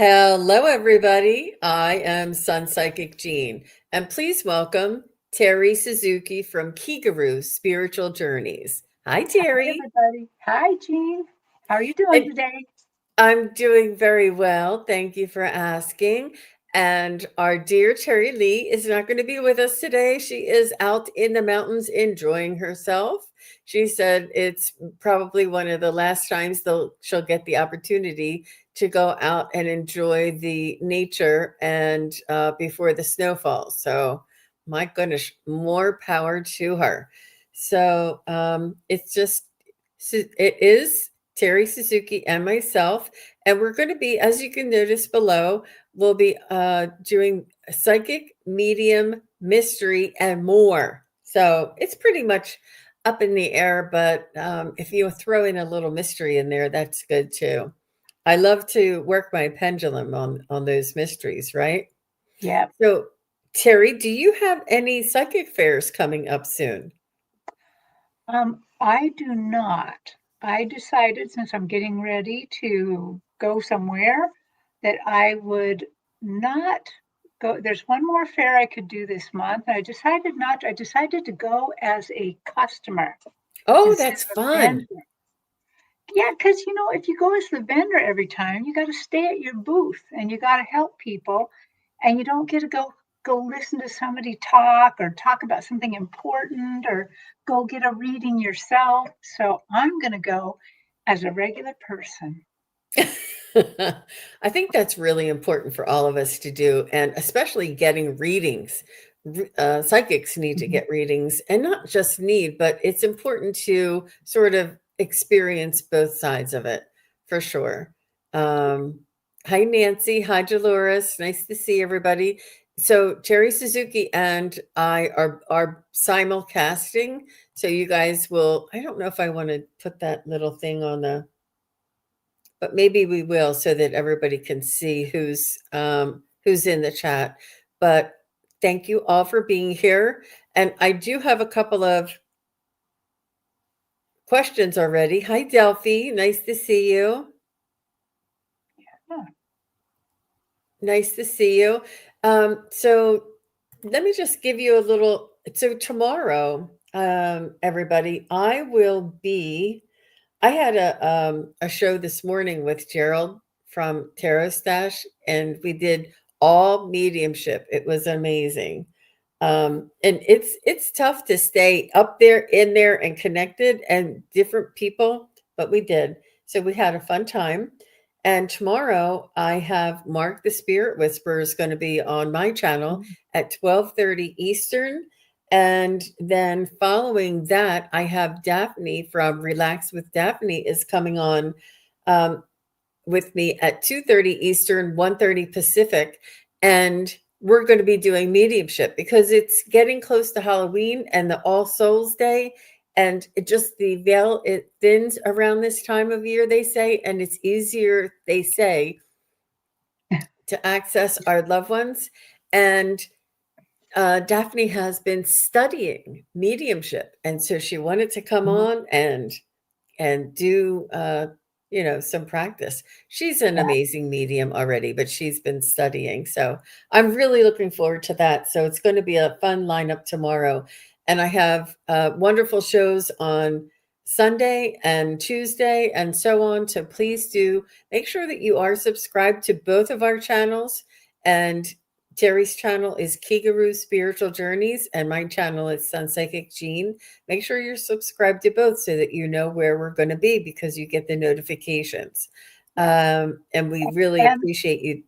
Hello, everybody. I am SunPsychic Jean, and please welcome Terri Suzuki from Kigaru Spiritual Journeys. Hi, Hi, Terry. everybody. Hi, Jean. How are you doing And today? I'm doing very well. Thank you for asking. And our dear Terry Lee is not going to be with us today. She is out in the mountains enjoying herself. She said it's probably one of the last times she'll get the opportunity to go out and enjoy the nature and before the snow falls. So, my goodness, more power to her. So, it is Terri Suzuki and myself. And we're going to be, as you can notice below, we'll be doing psychic, medium, mystery, and more. So it's pretty much up in the air, but if you throw in a little mystery in there, that's good too. I love to work my pendulum on those mysteries, right? Yep. So, Terry, do you have any psychic fairs coming up soon? I do not. I decided since I'm getting ready to go somewhere that I would not go. There's one more fair I could do this month, and I decided not to. I decided to go as a customer Oh, instead that's of a fun. vendor. Yeah, because if you go as the vendor every time, you got to stay at your booth and you got to help people, and you don't get to go listen to somebody talk or talk about something important or go get a reading yourself. So I'm going to go as a regular person. I think that's really important for all of us to do, and especially getting readings. Psychics need to Mhm. get readings, and not just need, but it's important to sort of experience both sides of it for sure. Um, Hi, Nancy. Hi, Dolores. Nice to see everybody. So, Terry Suzuki and I are simulcasting. So, you guys will, I don't know if I want to put that little thing on the but maybe we will so that everybody can see who's in the chat. But thank you all for being here. And I do have a couple of questions already. Hi, Delphi. Nice to see you. Yeah. Nice to see you. So let me just give you a little. So tomorrow, everybody, I had a show this morning with Gerald from Tarot Stash, and we did all mediumship. It was amazing. And it's tough to stay up there, in there, and connected, and different people, but we did. So we had a fun time. And tomorrow I have Mark the Spirit Whisperer is going to be on my channel Mhm. at 12:30 Eastern. And then following that, I have Daphne from Relax with Daphne is coming on um, with me at 2:30 Eastern, 1:30 Pacific. And we're going to be doing mediumship because it's getting close to Halloween and the All Souls Day. And it just the veil, it thins around this time of year, they say, and it's easier, they say, to access our loved ones. And Daphne has been studying mediumship, and so she wanted to come Mhm. on and do some practice. She's an Yeah. amazing medium already, but she's been studying. So I'm really looking forward to that. So it's going to be a fun lineup tomorrow, and I have wonderful shows on Sunday and Tuesday and so on. So please do make sure that you are subscribed to both of our channels. And Terry's channel is Kigaru Spiritual Journeys, and my channel is SunPsychic Jean. Make sure you're subscribed to both so that you know where we're going to be because you get the notifications. Yeah. And we really And appreciate you.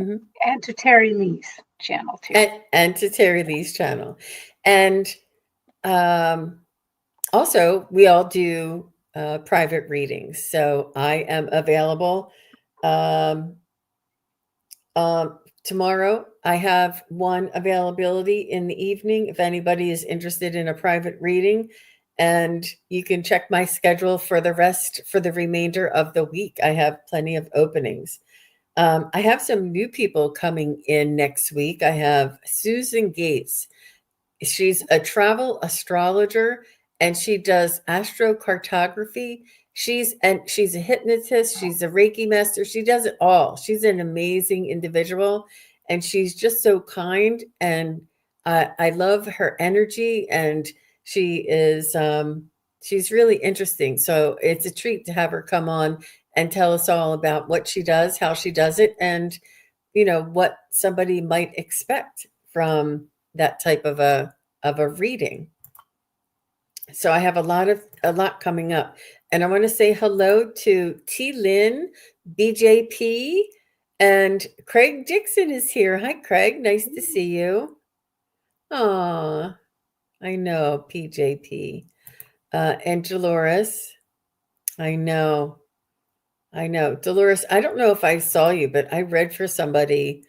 Mhm. and to Terry Lee's channel too. And to Terry Lee's channel. And um, also, we all do private readings. So I am available. Um, Tomorrow, I have one availability in the evening if anybody is interested in a private reading. And you can check my schedule for the remainder of the week. I have plenty of openings. I have some new people coming in next week. I have Susan Gates. She's a travel astrologer and she does astrocartography. she's a hypnotist, she's a Reiki master, she does it all. She's an amazing individual, and she's just so kind, and I love her energy, and she is she's really interesting. So it's a treat to have her come on and tell us all about what she does, how she does it, and what somebody might expect from that type of a reading. So I have a lot coming up. And I want to say hello to T Lynn, BJP, and Craig Dixon is here. Hi Craig, nice to see you. Aw, I know, PJP. And Dolores. I know. I know. Dolores, I don't know if I saw you, but I read for somebody.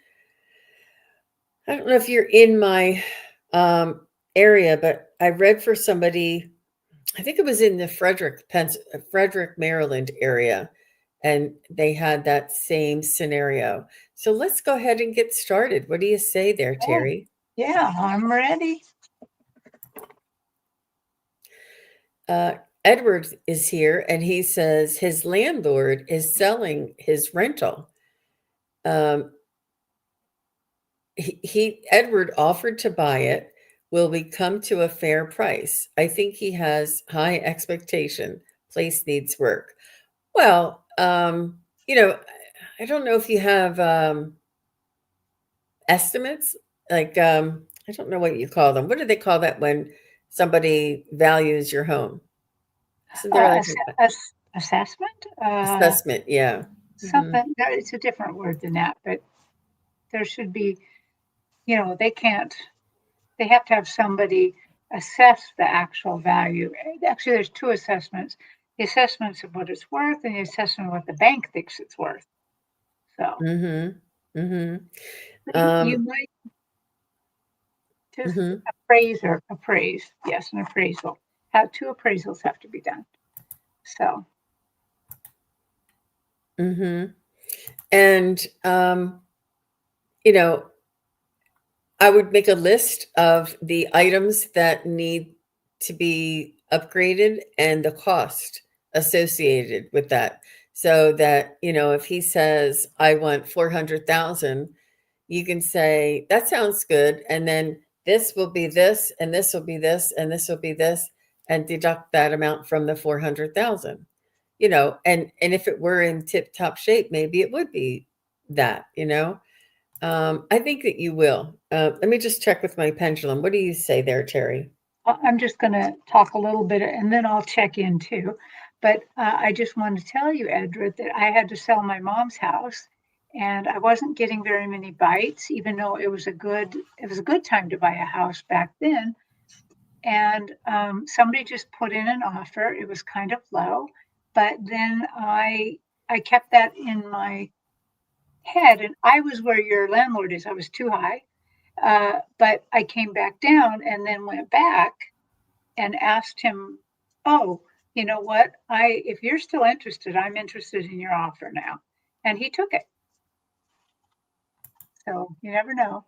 I don't know if you're in my area, but I read for somebody. I think it was in the Frederick, Maryland area, and they had that same scenario. So let's go ahead and get started. What do you say there, Oh, Terry? yeah, I'm ready. Edward is here, and he says his landlord is selling his rental. Um, Edward offered to buy it. Will we come to a fair price? I think he has high expectation. Place needs work. Well, I don't know if you have estimates. Like, I don't know what you call them. What do they call that when somebody values your home? Isn't there like an Assessment? assessment? Yeah. Hmm. Something, it's a different word than that, but there should be, they have to have somebody assess the actual value. Actually, there's two assessments: the assessments of what it's worth and the assessment of what the bank thinks it's worth. So Mm-hmm. Mm-hmm. you Um, might just mm-hmm. appraise. Yes, an appraisal. How two appraisals have to be done. So Mm-hmm. And you know, I would make a list of the items that need to be upgraded and the cost associated with that. So that, if he says, I want 400,000, you can say, that sounds good. And then this will be this, and this will be this, and this will be this, and deduct that amount from the 400,000. And if it were in tip top shape, maybe it would be that. I think that you will. Let me just check with my pendulum. What do you say there, Terry? I'm just going to talk a little bit and then I'll check in too. But I just wanted to tell you, Edred, that I had to sell my mom's house and I wasn't getting very many bites, even though it was a good time to buy a house back then. And somebody just put in an offer. It was kind of low, but then I kept that in my head, and I was where your landlord is. I was too high, but I came back down and then went back and asked him, "Oh, you know what? I if you're still interested, I'm interested in your offer now." And he took it. So you never know.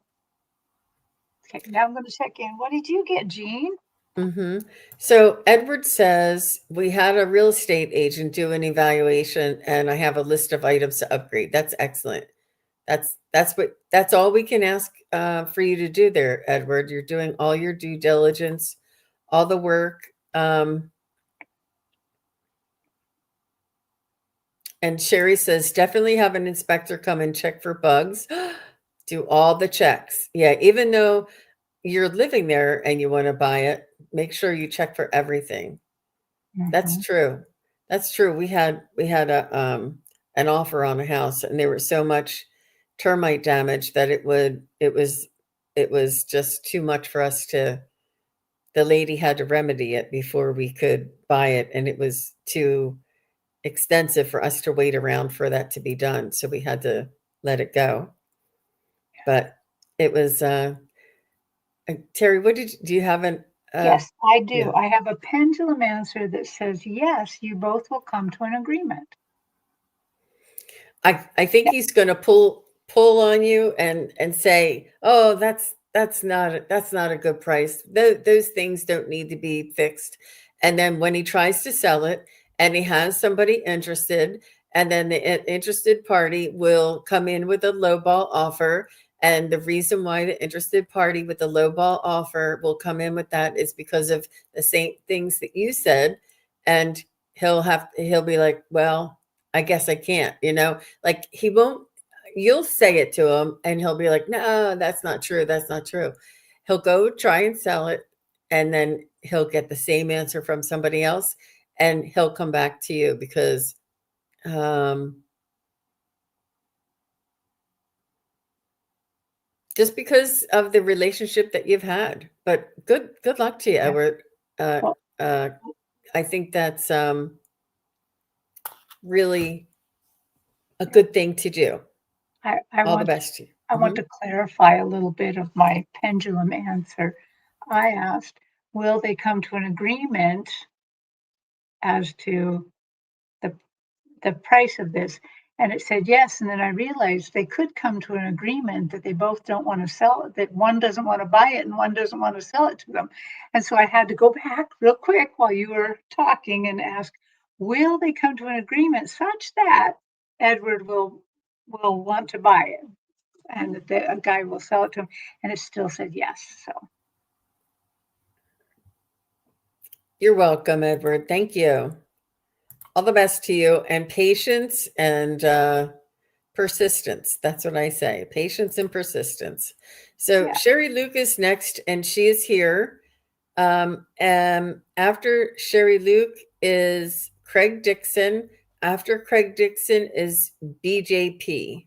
Okay, now I'm going to check in. What did you get, Jean? Hmm. So Edward says we had a real estate agent do an evaluation, and I have a list of items to upgrade. That's excellent. That's all we can ask for you to do there, Edward. You're doing all your due diligence, all the work. And Sherry says definitely have an inspector come and check for bugs. Do all the checks. Yeah, even though you're living there and you want to buy it, make sure you check for everything. That's Mm-hmm. true. That's true. We had an offer on a house, and there was so much termite damage that it was just too much for us to. The lady had to remedy it before we could buy it, and it was too extensive for us to wait around for that to be done. So we had to let it go. But it was Terry. Do you have an Yes, I do. yeah? I have a pendulum answer that says yes, you both will come to an agreement. I think Yeah. he's going to pull on you and say, "Oh, that's not a good price. Those things don't need to be fixed." And then when he tries to sell it and he has somebody interested, and then the interested party will come in with a lowball offer. And the reason why the interested party with the lowball offer will come in with that is because of the same things that you said. And he'll be like, well, I guess I can't, like he won't, you'll say it to him and he'll be like, no, that's not true. That's not true. He'll go try and sell it, and then he'll get the same answer from somebody else, and he'll come back to you because just because of the relationship that you've had. But good luck to you, Edward. Well, I think that's really a good thing to do. I All the want best to you. I want to clarify a little bit of my pendulum answer. I asked, will they come to an agreement as to the the price of this? And it said yes. And then I realized they could come to an agreement that they both don't want to sell it, that one doesn't want to buy it and one doesn't want to sell it to them. And so I had to go back real quick while you were talking and ask, will they come to an agreement such that Edward will want to buy it and that a guy will sell it to him? And it still said yes. So you're welcome, Edward. Thank you. All the best to you, and patience and persistence. That's what I say. Patience and persistence. So yeah. Sherry Luke is next, and she is here. And after Sherry Luke is Craig Dixon. After Craig Dixon is BJP.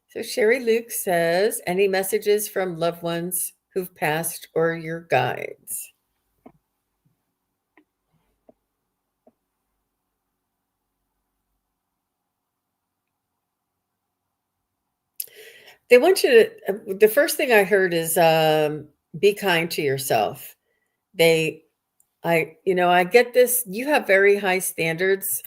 So Sherry Luke says, any messages from loved ones who've passed or your guides? They want you to, the first thing I heard is be kind to yourself. I get this. You have very high standards,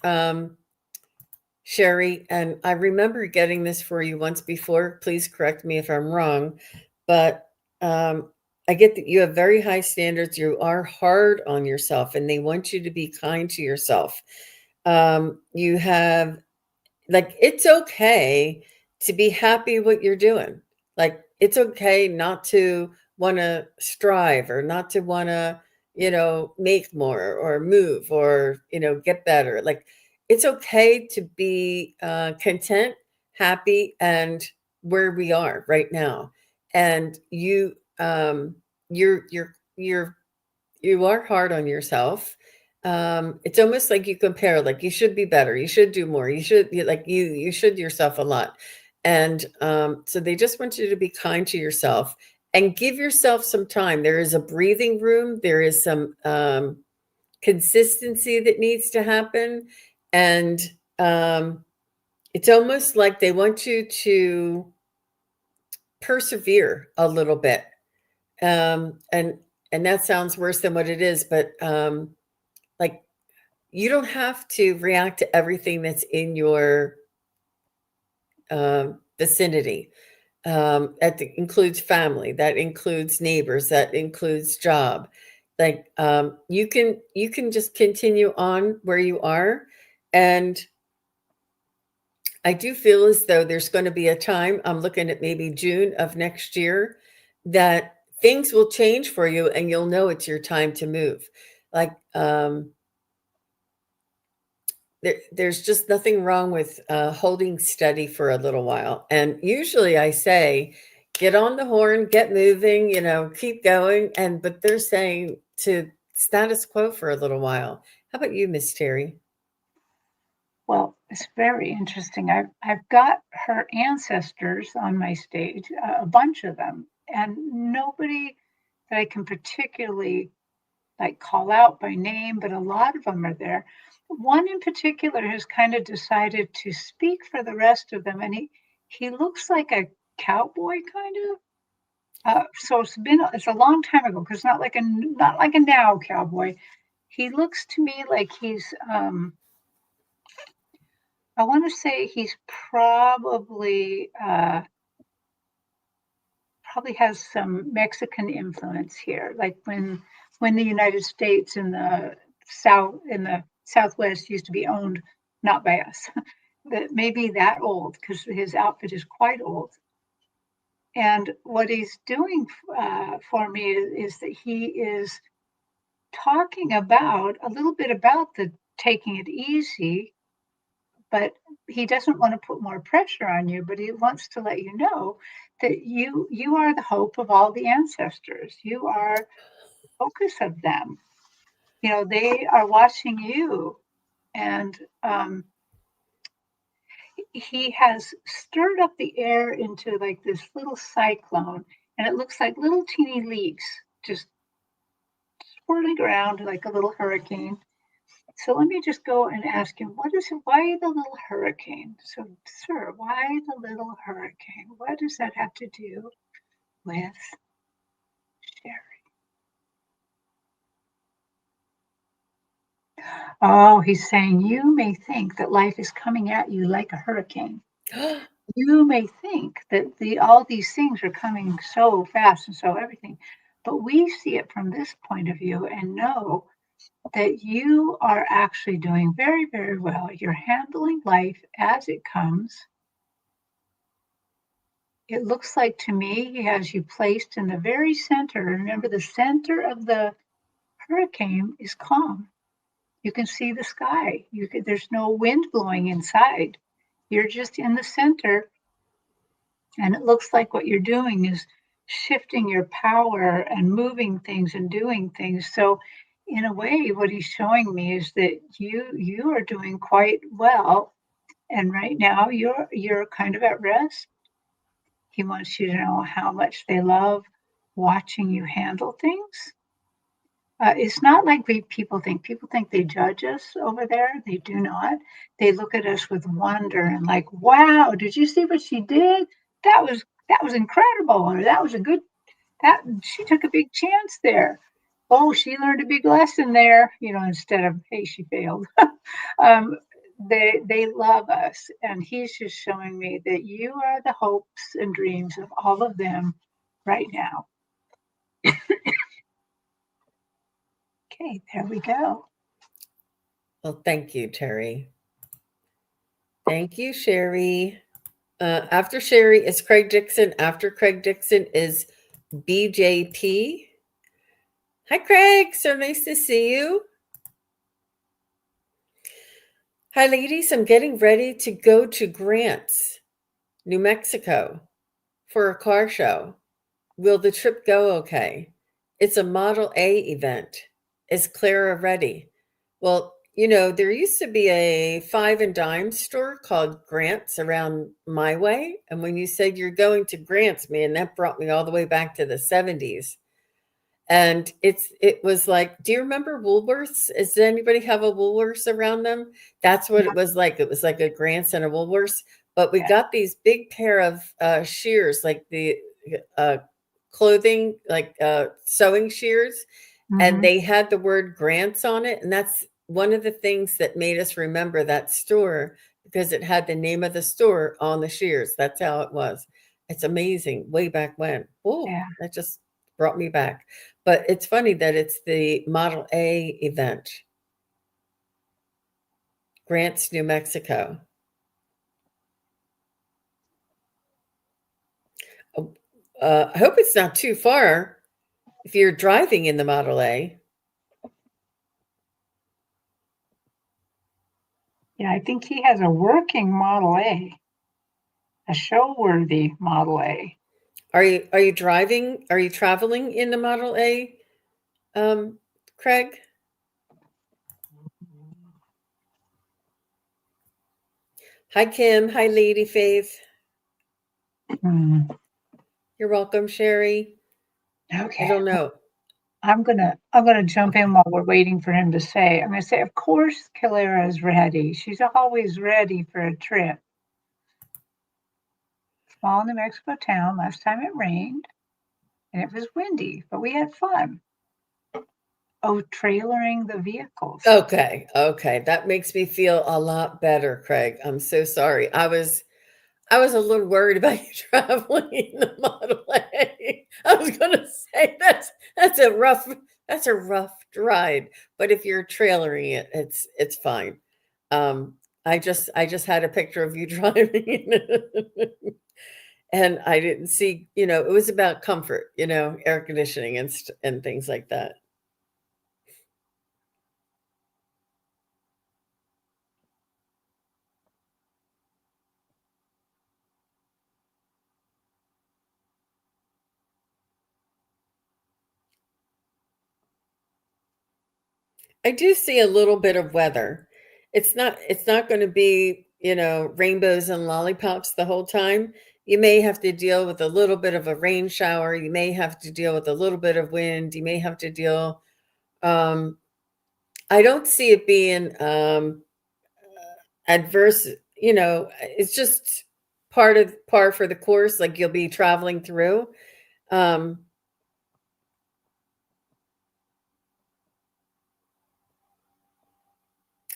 Sherry, and I remember getting this for you once before. Please correct me if I'm wrong, but I get that you have very high standards. You are hard on yourself, and they want you to be kind to yourself. You have, like, it's okay to be happy what you're doing. Like, it's okay not to want to strive or not to want to, make more or move or, get better. Like, it's okay to be content, happy, and where we are right now. And you're you are hard on yourself. It's almost like you compare, like you should be better, you should do more, you should you should yourself a lot. And so they just want you to be kind to yourself and give yourself some time. There is a breathing room, there is some consistency that needs to happen. And it's almost like they want you to persevere a little bit. And that sounds worse than what it is, but like, you don't have to react to everything that's in your vicinity. That includes family, that includes neighbors, that includes job. Like, you can just continue on where you are. And I do feel as though there's going to be a time, I'm looking at maybe June of next year, that things will change for you and you'll know it's your time to move. Like, there's just nothing wrong with holding steady for a little while. And usually I say, get on the horn, get moving, keep going. But they're saying to status quo for a little while. How about you, Miss Terri? Well, it's very interesting. I've got her ancestors on my stage, a bunch of them, and nobody that I can particularly like call out by name, but a lot of them are there. One in particular has kind of decided to speak for the rest of them, and he looks like a cowboy kind of. So it's a long time ago because not like a now cowboy. He looks to me like he's I want to say he's probably has some Mexican influence here. Like when the United States in the the Southwest used to be owned not by us, that maybe that old because his outfit is quite old. And what he's doing for me is that he is talking about a little bit about the taking it easy, but he doesn't want to put more pressure on you, but he wants to let you know that you are the hope of all the ancestors. You are the focus of them. You know, they are watching you. And he has stirred up the air into like this little cyclone, and it looks like little teeny leaves just swirling around like a little hurricane. So let me just go and ask him, what is it? Why the little hurricane? So, sir, why the little hurricane? What does that have to do with Sherry? Oh, he's saying you may think that life is coming at you like a hurricane. You may think that all these things are coming so fast and so everything, but we see it from this point of view and know that you are actually doing very, very well. You're handling life as it comes. It looks like to me he has you placed in the very center. Remember, the center of the hurricane is calm. You can see the sky. There's no wind blowing inside. You're just in the center. And it looks like what you're doing is shifting your power and moving things and doing things. So in a way, what he's showing me is that you are doing quite well. And right now you're kind of at rest. He wants you to know how much they love watching you handle things. It's not like people think. People think they judge us over there. They do not. They look at us with wonder and like, wow, did you see what she did? That was incredible. Or that was a good, that she took a big chance there. Oh, she learned a big lesson there, you know, instead of, hey, she failed. um, they love us. And he's just showing me that you are the hopes and dreams of all of them right now. Okay, there we go. Well, thank you, Terry. Thank you, Sherry. After Sherry is Craig Dixon. After Craig Dixon is BJP. Hi, Craig. So nice to see you. Hi, ladies. I'm getting ready to go to Grants, New Mexico for a car show. Will the trip go okay? It's a Model A event. Is Clara ready? Well, you know, there used to be a five and dime store called Grants around my way. And when you said you're going to Grants, man, that brought me all the way back to the 70s. And it was like, do you remember Woolworths? Does anybody have a Woolworths around them? That's what it was like. It was like a Grants and a Woolworths. But we got these big pair of shears, like the clothing, like sewing shears, and they had the word Grants on it. And that's one of the things that made us remember that store because it had the name of the store on the shears. That's how it was. It's amazing. Way back when. Oh, that just brought me back. But it's funny that it's the Model A event. Grants, New Mexico. I hope it's not too far if you're driving in the Model A. Yeah, I think he has a working Model A, a show-worthy Model A. Are you driving? Are you traveling in the Model A, Craig? Hi, Kim. Hi, Lady Faith. You're welcome, Sherry. Okay. I don't know. I'm gonna jump in while we're waiting for him to say. I'm gonna say, of course, Clara is ready. She's always ready for a trip. Small New Mexico town. Last time it rained, and it was windy, but we had fun. Oh, trailering the vehicles. Okay. That makes me feel a lot better, Craig. I'm so sorry. I was a little worried about you traveling in the Model A. I was going to say that's a rough dried. But if you're trailering it, it's fine. Um, I just had a picture of you driving, and I didn't see. It was about comfort, air conditioning and things like that. I do see a little bit of weather. It's not going to be, rainbows and lollipops the whole time. You may have to deal with a little bit of a rain shower. You may have to deal with a little bit of wind. You may have to deal um I don't see it being adverse, it's just par for the course, like you'll be traveling through. Um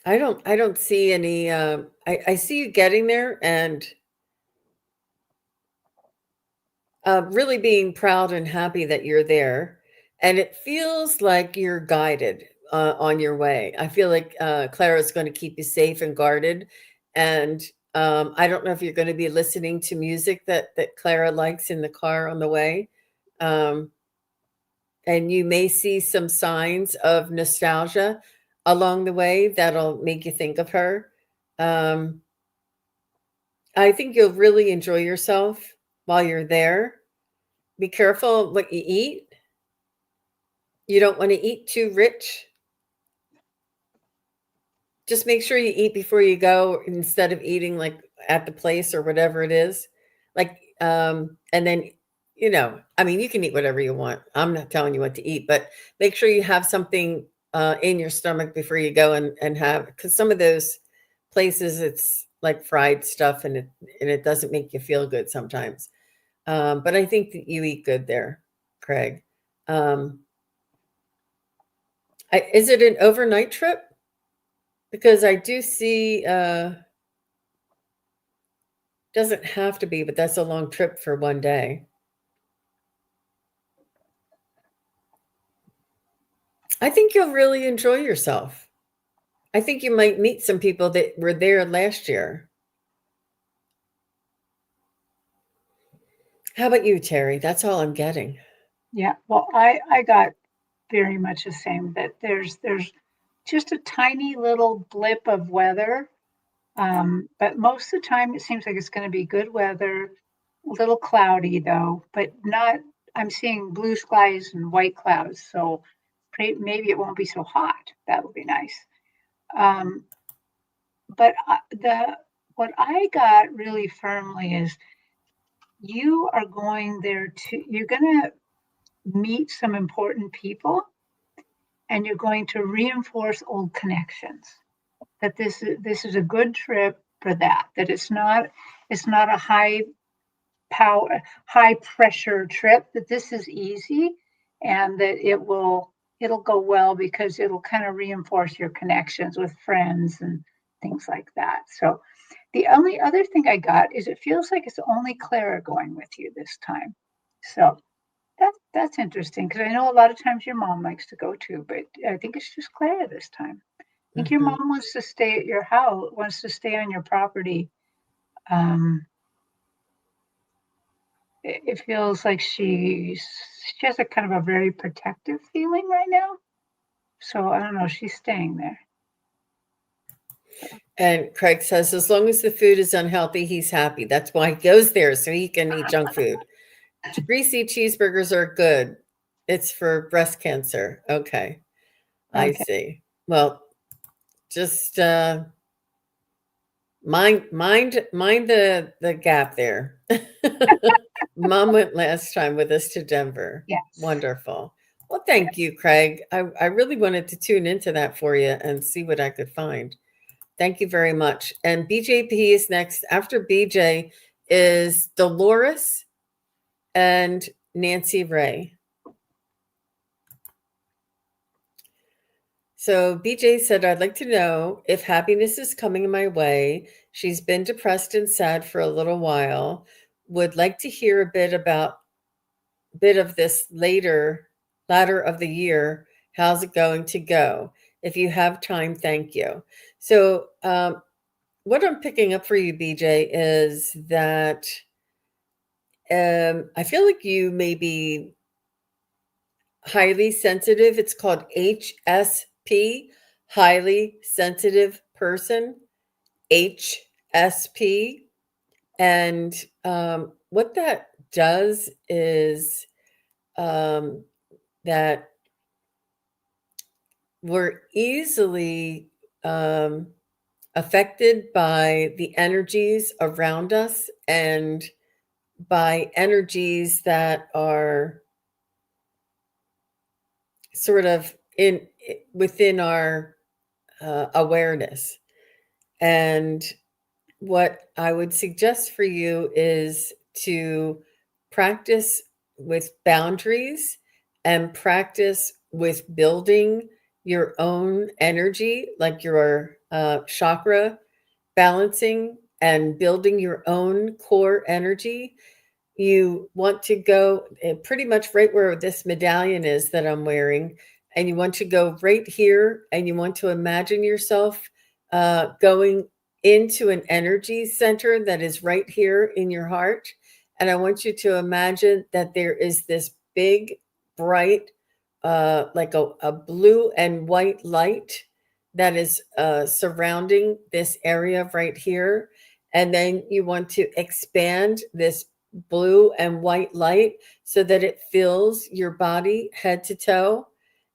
I don't see any I see you getting there and really being proud and happy that you're there. And it feels like you're guided on your way. I feel like Clara's going to keep you safe and guarded. And I don't know if you're going to be listening to music that Clara likes in the car on the way. Um, and you may see some signs of nostalgia along the way that'll make you think of her. Um, I think you'll really enjoy yourself while you're there. Be careful what you eat. You don't want to eat too rich. Just make sure you eat before you go instead of eating like at the place or whatever it is. Like, and then, I mean, you can eat whatever you want. I'm not telling you what to eat, but make sure you have something in your stomach before you go and have, because some of those places, it's like fried stuff and it doesn't make you feel good sometimes. But I think that you eat good there, Craig. Um, is it an overnight trip? Because I do see, doesn't have to be, but that's a long trip for one day. I think you'll really enjoy yourself. I think you might meet some people that were there last year. How about you, Terry? That's all I'm getting. Yeah, well, I got very much the same, that there's just a tiny little blip of weather. But most of the time it seems like it's going to be good weather, a little cloudy though, but not, I'm seeing blue skies and white clouds. So maybe it won't be so hot. That would be nice. Um, but what I got really firmly is you are going there you're going to meet some important people, and you're going to reinforce old connections. That this is a good trip for that. That it's not a high pressure trip. That this is easy, and that it'll go well because it'll kind of reinforce your connections with friends and things like that. So the only other thing I got is it feels like it's only Clara going with you this time. So that's interesting, because I know a lot of times your mom likes to go too, but I think it's just Clara this time. I think your Hmm. mom wants to stay at your house, wants to stay on your property. Um, it feels like she has a kind of a very protective feeling right now. So I don't know, she's staying there. And Craig says, as long as the food is unhealthy, he's happy. That's why he goes there, so he can eat junk food. Greasy cheeseburgers are good. It's for breast cancer. Okay, I Okay. see. Well, just mind the gap there. Mom went last time with us to Denver. Yes. Wonderful. Well, thank you, Craig. I really wanted to tune into that for you and see what I could find. Thank you very much. And BJP is next. After BJ is Dolores and Nancy Ray. So BJ said, I'd like to know if happiness is coming my way. She's been depressed and sad for a little while. Would like to hear a bit of this latter of the year How's it going to go? If you have time, thank you. So, what I'm picking up for you, BJ, is that I feel like you may be highly sensitive. It's called HSP, highly sensitive person, HSP. And what that does is um, that we're easily um, affected by the energies around us and by energies that are sort of in within our awareness. And what I would suggest for you is to practice with boundaries and practice with building your own energy, like your chakra balancing and building your own core energy. You want to go pretty much right where this medallion is that I'm wearing, and you want to go right here, and you want to imagine yourself going into an energy center that is right here in your heart. And I want you to imagine that there is this big, bright, like a blue and white light that is surrounding this area right here. And then you want to expand this blue and white light so that it fills your body head to toe.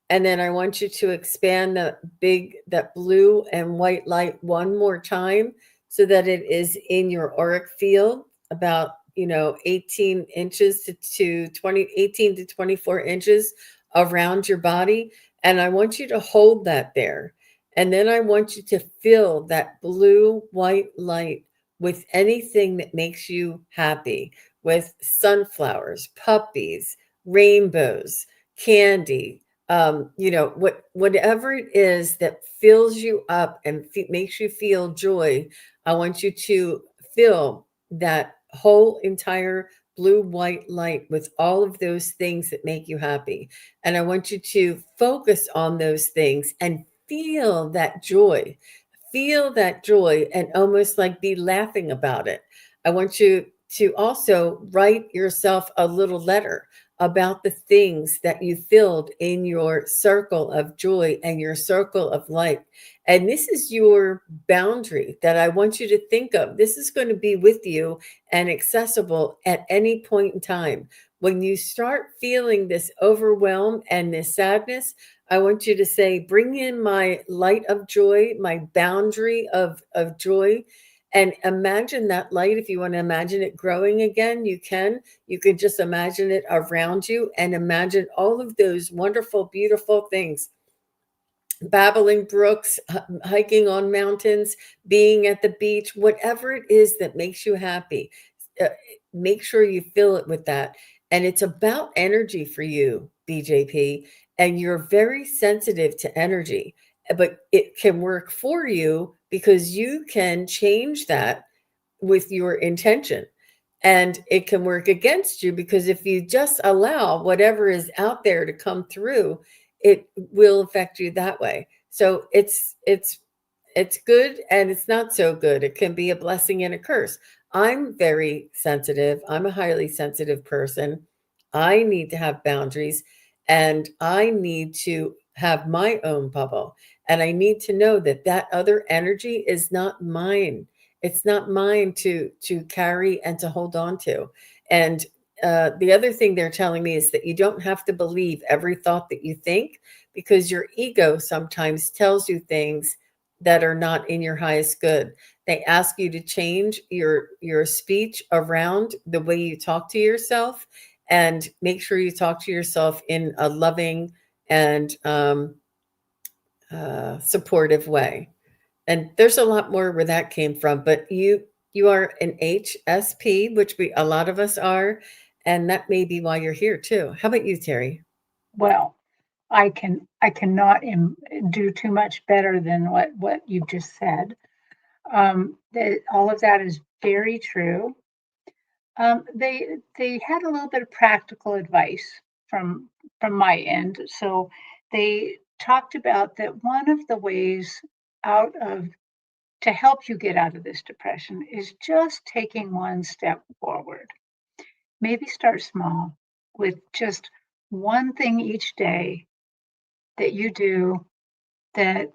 And then I want you to expand that blue and white light one more time so that it is in your auric field about, 18 inches to 20, 18 to 24 inches around your body. And I want you to hold that there. And then I want you to fill that blue white light with anything that makes you happy, with sunflowers, puppies, rainbows, candy, whatever it is that fills you up and makes you feel joy. I want you to fill that whole entire blue white light with all of those things that make you happy. And I want you to focus on those things and feel that joy. Feel that joy and almost like be laughing about it. I want you to also write yourself a little letter about the things that you filled in your circle of joy and your circle of light. And this is your boundary that I want you to think of. This is going to be with you and accessible at any point in time. When you start feeling this overwhelm and this sadness, I want you to say, bring in my light of joy, my boundary of joy, and imagine that light. If you want to imagine it growing again, you can. You could just imagine it around you and imagine all of those wonderful, beautiful things: babbling brooks, hiking on mountains, being at the beach, whatever it is that makes you happy. Uh, Make sure you fill it with that. And it's about energy for you, BJP, and you're very sensitive to energy, but it can work for you because you can change that with your intention. And it can work against you because if you just allow whatever is out there to come through, it will affect you that way. So it's good and it's not so good. It can be a blessing and a curse. I'm very sensitive. I'm a highly sensitive person. I need to have boundaries and I need to have my own bubble. And I need to know that that other energy is not mine. It's not mine to carry and to hold on to. And the other thing they're telling me is that you don't have to believe every thought that you think, because your ego sometimes tells you things that are not in your highest good. They ask you to change your speech around the way you talk to yourself, and make sure you talk to yourself in a loving and supportive way. And there's a lot more where that came from, but you are an HSP, which a lot of us are, and that may be why you're here too. How about you, Terry? Well, I cannot do too much better than what you've just said. That all of that is very true. They had a little bit of practical advice from my end. So they talked about that one of the ways out of to help you get out of this depression is just taking one step forward. Maybe start small with just one thing each day that you do that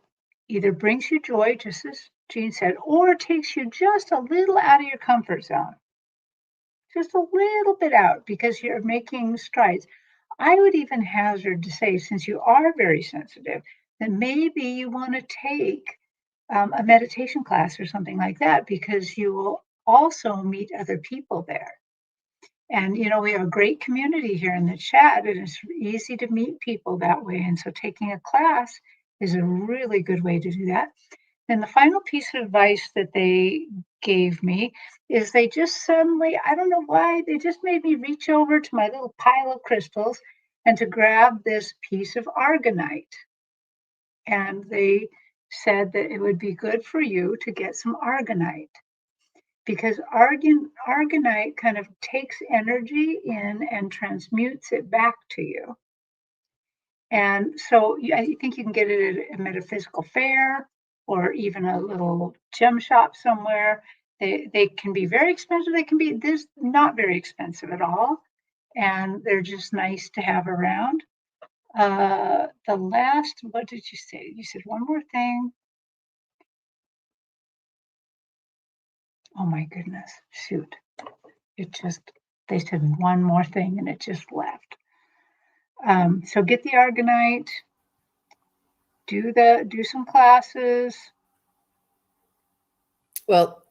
either brings you joy, just as Jean said, or takes you just a little out of your comfort zone, just a little bit out because you're making strides. I would even hazard to say, since you are very sensitive, that maybe you want to take a meditation class or something like that because you will also meet other people there. And, we have a great community here in the chat, and it's easy to meet people that way. And so taking a class is a really good way to do that. And the final piece of advice that they gave me is they just suddenly, I don't know why, they just made me reach over to my little pile of crystals and to grab this piece of argonite. And they said that it would be good for you to get some argonite because argonite kind of takes energy in and transmutes it back to you. And so I think you can get it at a metaphysical fair or even a little gem shop somewhere. They can be very expensive. They can be this not very expensive at all. And they're just nice to have around. The last, what did you say? You said one more thing. Oh my goodness, shoot. They said one more thing and it just left. So get the argonite, do some classes. Well,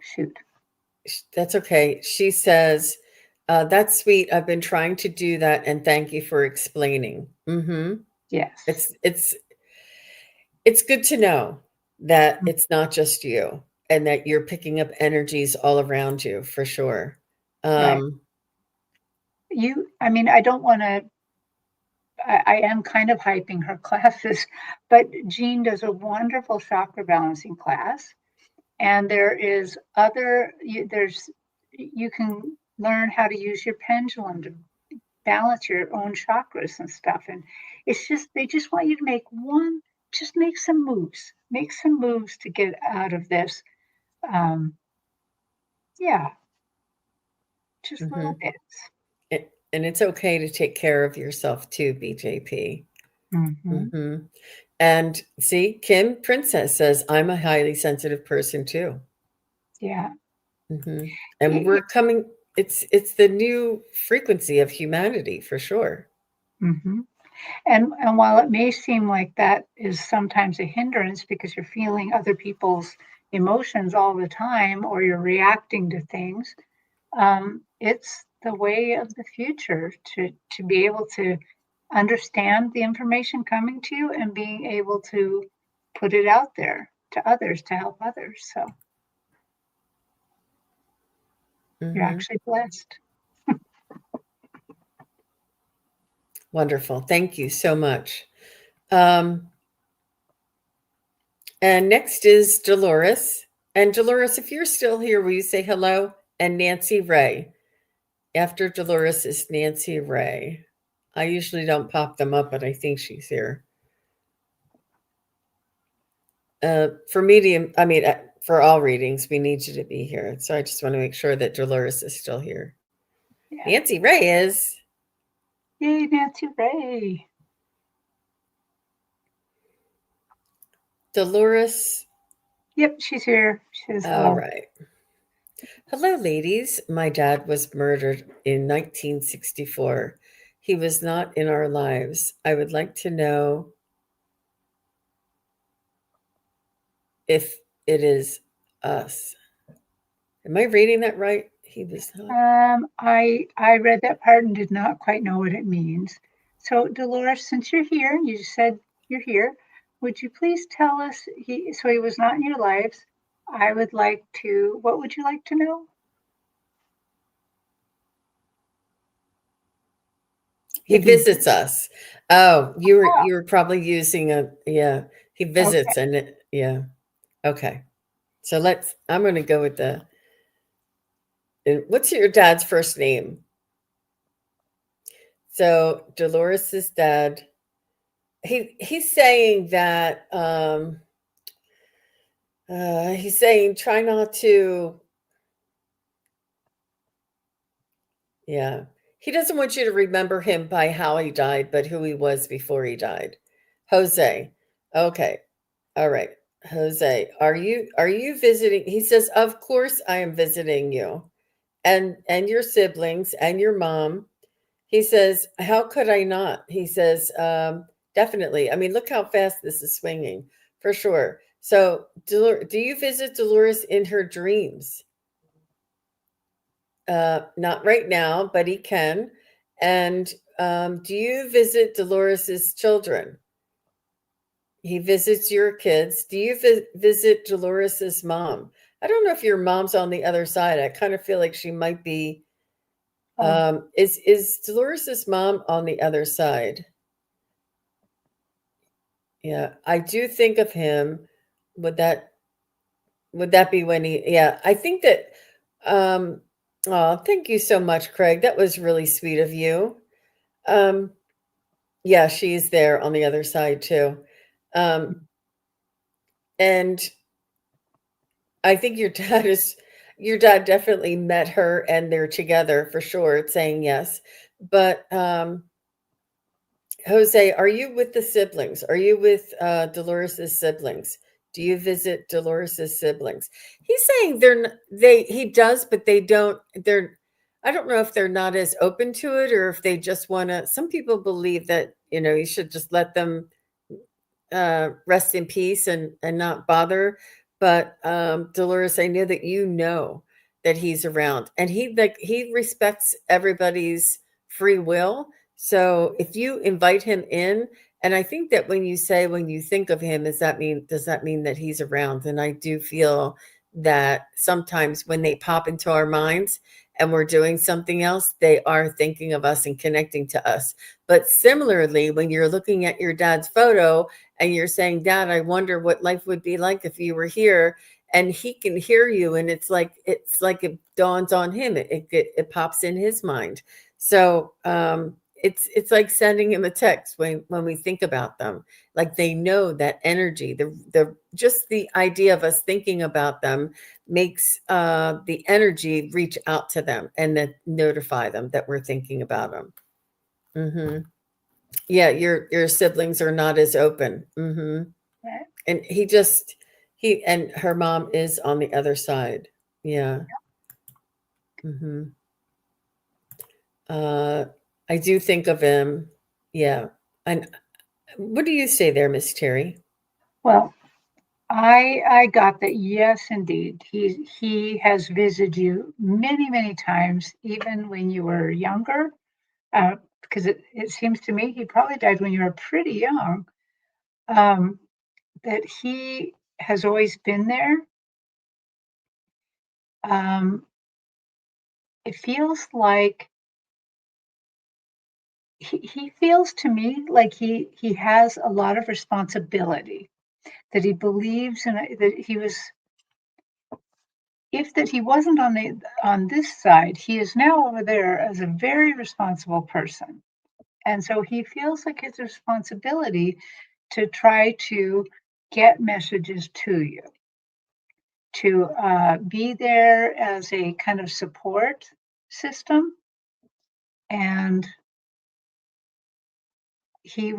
Shoot. that's okay. She says, that's sweet. I've been trying to do that, and thank you for explaining. Yes. It's good to know that it's not just you and that you're picking up energies all around you for sure. Right. I don't want to, I am kind of hyping her classes, but Jean does a wonderful chakra balancing class. And there's you can learn how to use your pendulum to balance your own chakras and stuff. And they just want you to just make some moves to get out of this. Yeah, just little bits. And it's okay to take care of yourself too, BJP. And see, Kim Princess says, I'm a highly sensitive person too. Yeah. And we're coming, it's the new frequency of humanity for sure. And while it may seem like that is sometimes a hindrance because you're feeling other people's emotions all the time or you're reacting to things, it's the way of the future to be able to understand the information coming to you and being able to put it out there to others to help others. So you're actually blessed. Wonderful. Thank you so much. And next is Dolores. And Dolores, if you're still here, will you say hello? And Nancy Ray. After Dolores is Nancy Ray. I usually don't pop them up, but I think she's here. For medium, for all readings, we need you to be here. So I just want to make sure that Dolores is still here. Yeah. Nancy Ray is. Yay, Nancy Ray. Dolores. Yep, she's here. She's all right. Hello, ladies. My dad was murdered in 1964. He was not in our lives. I would like to know if it is us. Am I reading that right? He was not. I read that part and did not quite know what it means. So Dolores, since you're here, you said you're here, would you please tell us, so he was not in your lives. What would you like to know? He visits us. Oh, you were probably using he visits. Okay. And okay. So I'm going to go with what's your dad's first name? So Dolores's dad he's saying that he's saying try not to. Yeah. He doesn't want you to remember him by how he died, but who he was before he died. Jose. Okay. All right. Jose, are you visiting? He says, "Of course I am visiting you and your siblings and your mom." He says, "How could I not?" He says, "Definitely. I mean, look how fast this is swinging, for sure." So, do you visit Dolores in her dreams? Not right now, but he can. And do you visit Dolores's children? He visits your kids. Do you visit Dolores's mom? I don't know if your mom's on the other side. I kind of feel like she might be. Oh, Is Dolores's mom on the other side? Yeah, I do think of him. Would that would that be when he? Yeah, I think that. Um, oh, thank you so much, Craig. That was really sweet of you. Um, Yeah, she's there on the other side too. Um, and I think your dad definitely met her and they're together for sure, it's saying yes. But Jose, are you with the siblings? Are you with Dolores's siblings? Do you visit Dolores's siblings? He's saying he does, but they don't they're I don't know if they're not as open to it or if they just want to. Some people believe that, you should just let them rest in peace and not bother. But Dolores, I know that that he's around, and he respects everybody's free will. So if you invite him in, and I think that when you think of him, does that mean that he's around? And I do feel that sometimes when they pop into our minds and we're doing something else, they are thinking of us and connecting to us. But similarly, when you're looking at your dad's photo and you're saying, "Dad, I wonder what life would be like if you were here," and he can hear you, and it's like it dawns on him. It pops in his mind. So it's like sending him a text when we think about them. Like they know that energy, the just the idea of us thinking about them makes the energy reach out to them and then notify them that we're thinking about them. Hmm. Yeah, your siblings are not as open. right. And he and her mom is on the other side. Yeah. Hmm. Uh, I do think of him. Yeah. And what do you say there, Miss Terry? Well, I got that. Yes, indeed. He has visited you many, many times, even when you were younger. Because it seems to me he probably died when you were pretty young. Um, that he has always been there. Um, it feels like he feels to me like he has a lot of responsibility. That he believes in that he was. If that he wasn't on this side, he is now over there as a very responsible person. And so he feels like it's a responsibility to try to get messages to you, to be there as a kind of support system. And he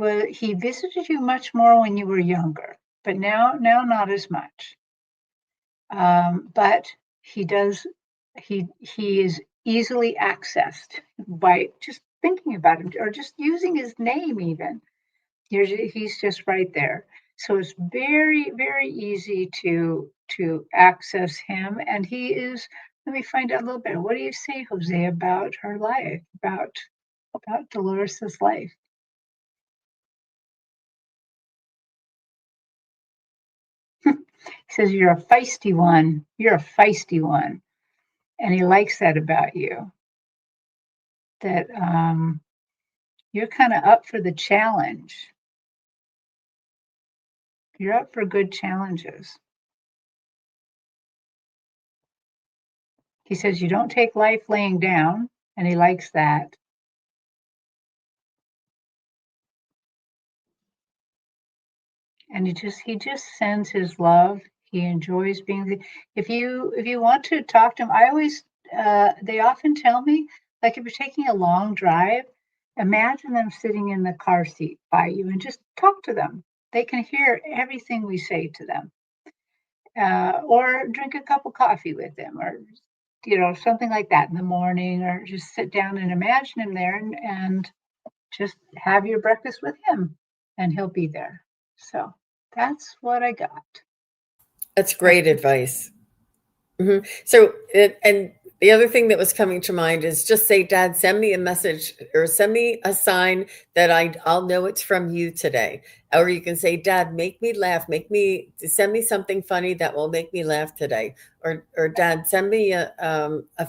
visited you much more when you were younger, but now not as much. But he does he is easily accessed by just thinking about him or just using his name even. He's just right there. So it's very, very easy to access him. And he is, let me find out a little bit. What do you say, Jose, about her life, about Dolores's life? He says, "You're a feisty one. You're a feisty one." And he likes that about you. That you're kind of up for the challenge. You're up for good challenges. He says you don't take life laying down, and he likes that. and he just sends his love. He enjoys being. If you want to talk to him, I always they often tell me, like, if you're taking a long drive, imagine them sitting in the car seat by you and just talk to them. They can hear everything we say to them, or drink a cup of coffee with them, or something like that in the morning, or just sit down and imagine him there, and just have your breakfast with him, and he'll be there. So that's what I got. That's great advice. So, and the other thing that was coming to mind is just say, Dad, send me a message or send me a sign that I'll know it's from you today. Or you can say, Dad, make me laugh, send me something funny that will make me laugh today. Or Dad, send me a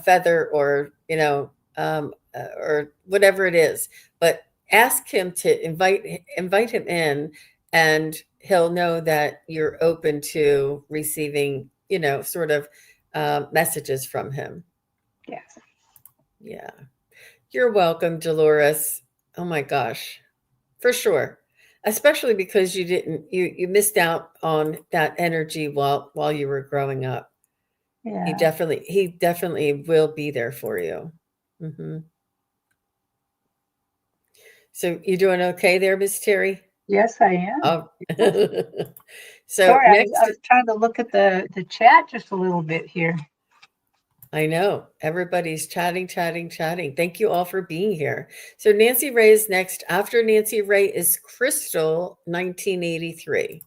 feather, or, or whatever it is. But ask him to invite him in, and he'll know that you're open to receiving, sort of messages from him. Yes. Yeah. You're welcome, Dolores. Oh my gosh. For sure. Especially because you missed out on that energy while you were growing up. He Yeah. definitely will be there for you. Hmm. So you doing okay there, Miss Terri? Yes, I am. Oh. So Sorry, I next, was trying to look at the chat just a little bit here. I know everybody's chatting, chatting, chatting. Thank you all for being here. So Nancy Ray is next. After Nancy Ray is Crystal, 1983.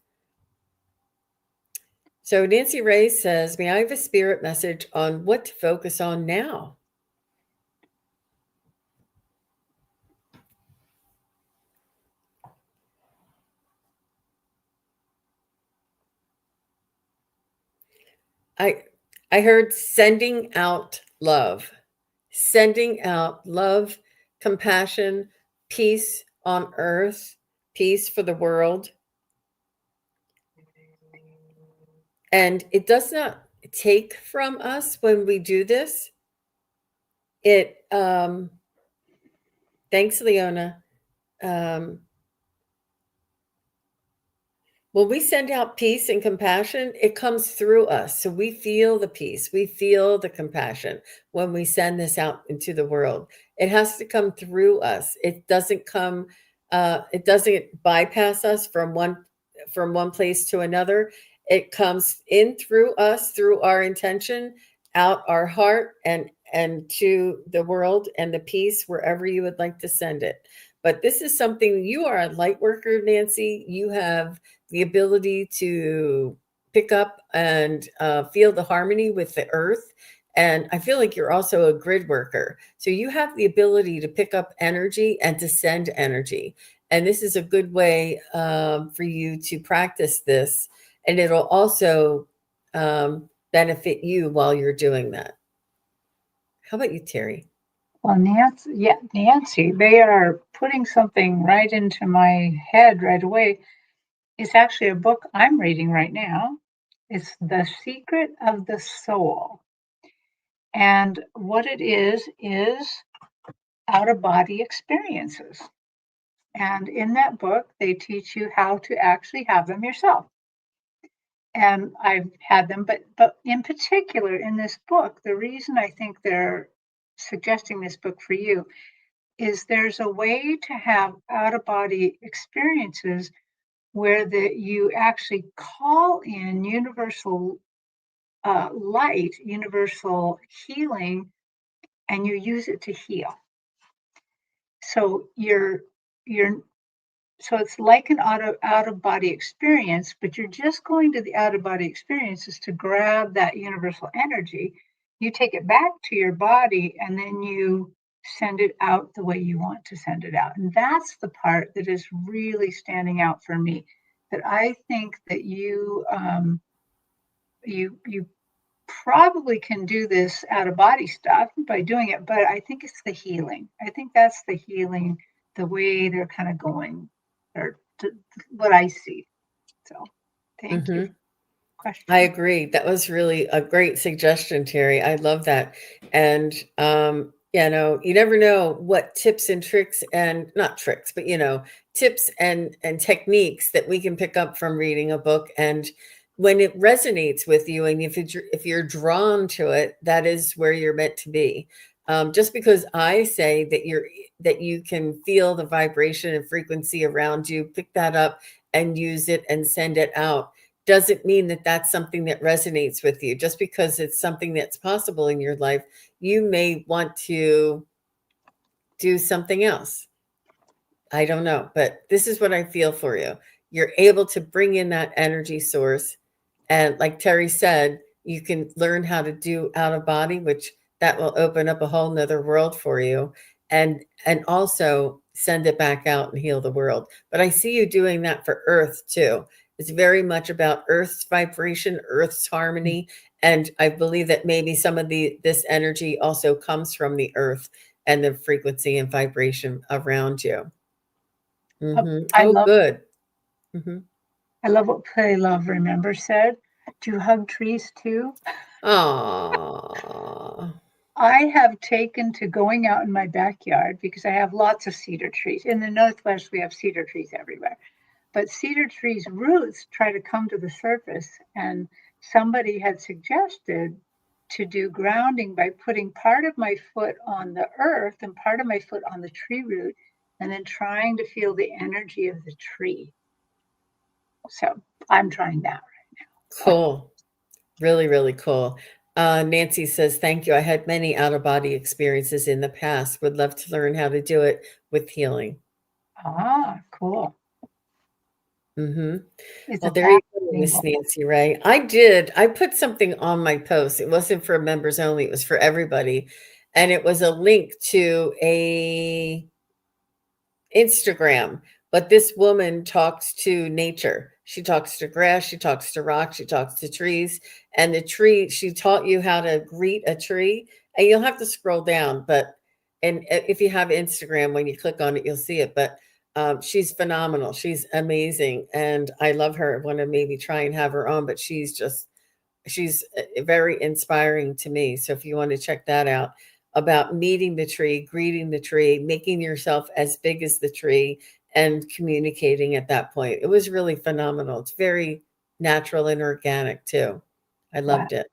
So Nancy Ray says, may I have a spirit message on what to focus on now? I I heard sending out love. Sending out love, compassion, peace on earth, peace for the world. And it does not take from us when we do this. It thanks, Leona. Um, when we send out peace and compassion, it comes through us. So we feel the peace, we feel the compassion when we send this out into the world. It has to come through us. It doesn't come, it doesn't bypass us from one place to another. It comes in through us, through our intention, out our heart, and to the world and the peace wherever you would like to send it. But this is something, you are a light worker, Nancy. You have the ability to pick up and feel the harmony with the earth. And I feel like you're also a grid worker. So you have the ability to pick up energy and to send energy. And this is a good way for you to practice this. And it'll also benefit you while you're doing that. How about you, Terri? Well, Nancy, they are putting something right into my head right away. It's actually a book I'm reading right now. It's The Secret of the Soul. And what it is out of body experiences. And in that book, they teach you how to actually have them yourself. And I've had them, but in particular in this book, the reason I think they're suggesting this book for you is there's a way to have out of body experiences where you actually call in universal light, universal healing, and you use it to heal. So you're so it's like an out of body experience, but you're just going to the out of body experiences to grab that universal energy. You take it back to your body, and then you send it out the way you want to send it out. And that's the part that is really standing out for me. That I think that you probably can do this out of body stuff by doing it, but I think it's the healing. I think that's the healing, the way they're kind of going, or what I see. So thank you for Mm-hmm. the I question. agree. That was really a great suggestion, Terri. I love that. And You know, you never know what tips and tricks, and not tricks, but tips and techniques that we can pick up from reading a book. And when it resonates with you, and if you're drawn to it, that is where you're meant to be. Just because I say that you can feel the vibration and frequency around you, pick that up and use it and send it out, doesn't mean that that's something that resonates with you. Just because it's something that's possible in your life, you may want to do something else. I don't know, but this is what I feel for you. You're able to bring in that energy source. And like Terry said, you can learn how to do out of body, which that will open up a whole nother world for you. And also send it back out and heal the world. But I see you doing that for Earth too. It's very much about Earth's vibration, Earth's harmony. And I believe that maybe some of this energy also comes from the Earth and the frequency and vibration around you. I Oh, love good. Hmm. I love what Play Love Remember said. Do you hug trees too? Aww. I have taken to going out in my backyard because I have lots of cedar trees. In the Northwest, we have cedar trees everywhere. But cedar trees' roots try to come to the surface. And somebody had suggested to do grounding by putting part of my foot on the earth and part of my foot on the tree root, and then trying to feel the energy of the tree. So I'm trying that right now. Cool. Really, really cool. Nancy says, thank you. I had many out of body experiences in the past. Would love to learn how to do it with healing. Cool. Hmm. Is Well, it there you go, Miss happening? Nancy Ray. I did. I put something on my post. It wasn't for members only, it was for everybody. And it was a link to a Instagram, but this woman talks to nature. She talks to grass, she talks to rocks, she talks to trees, and the tree, she taught you how to greet a tree, and you'll have to scroll down, but and if you have Instagram, when you click on it, you'll see it. But she's phenomenal. She's amazing, and I love her. I want to maybe try and have her on, but she's very inspiring to me. So if you want to check that out, about meeting the tree, greeting the tree, making yourself as big as the tree, and communicating at that point, it was really phenomenal. It's very natural and organic too. I Wow. loved it.